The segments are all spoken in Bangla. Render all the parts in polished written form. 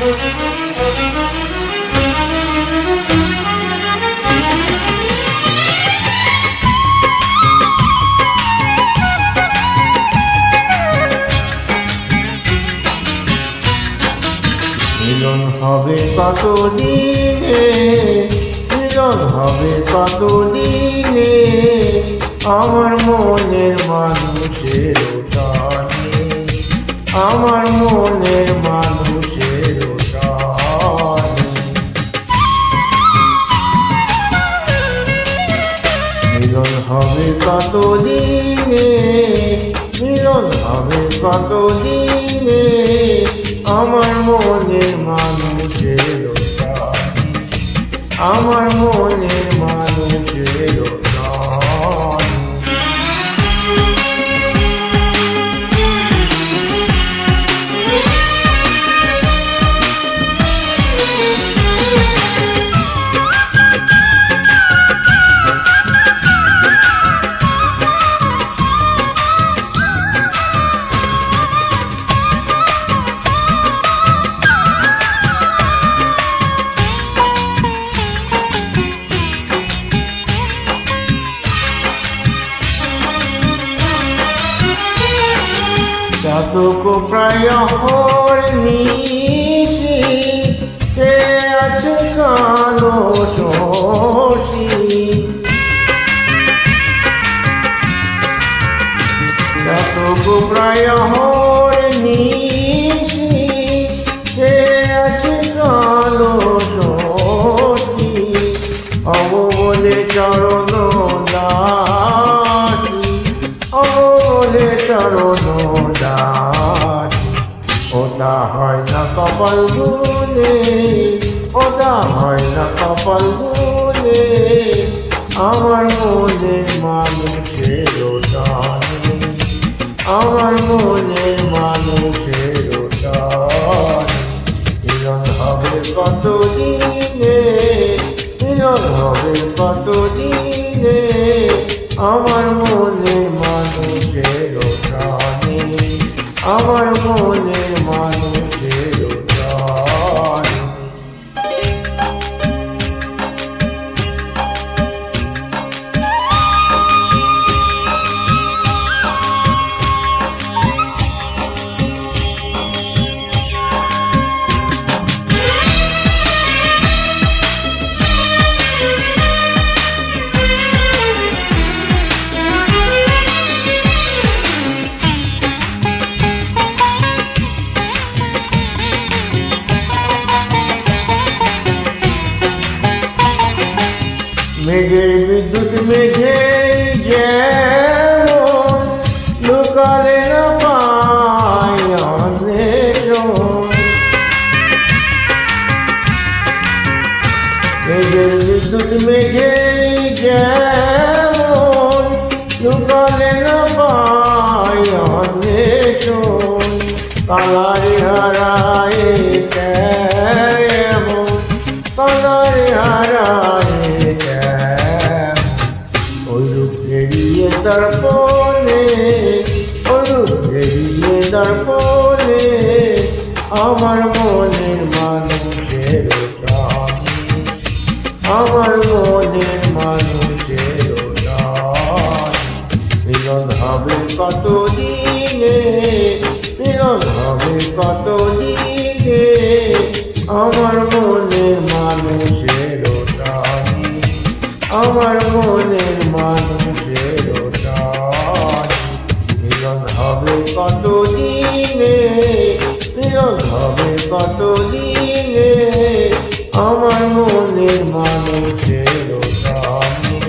মিলন হবে কতদিনে, মিলন হবে কতদিনে, আমার মনের মানুষের টানে, আমার মনের মানুষের টানে। মিলন হবে কতদিনে, মিলন হবে কতদিনে, আমার মনের মানুষের টানে, আমার মনের মানুষের টানে। চাতক প্রায় নিশি, কে আছে কালো শশী। চাতক প্রায় নিশি, কে আছে কালো শশী। অব বলে চরণ দাসী, অব বলে চরণ দাসী। ওটা হয় না কপাল গুনে, ওটা হয় না কপাল গুনে, আমার মনের মানুষের টানে, আমার মনের মানুষের টানে। মিলন হবে কতদিনে, মিলন হবে কতদিনে, আমার মনের মানুষের টানে, আমার মনের মানুষের টানে। মেঘের বিদ্যুৎ মেঘে যেমন, লুকালে না পায় অন্বেষণ। মেঘের বিদ্যুৎ মেঘে যেমন, লুকালে না পায় অন্বেষণ। কালারে হারায় কেমন, কালারে হারায় দর্পণে, ওরুয়ে দর্পণে, আমার মনের মানুষের টানে, আমার মনের মানুষের টানে। মিলন হবে কতদিনে, মিলন হবে কতদিনে, আমার মনের মানুষের টানে, আমার মনের মানুষের টানে। মিলন হবে কতদিনে, মিলন হবে কতদিনে, আমার মনের মানুষের টানে,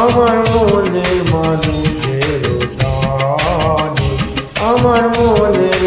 আমার মনের মানুষের টানে, আমার মনের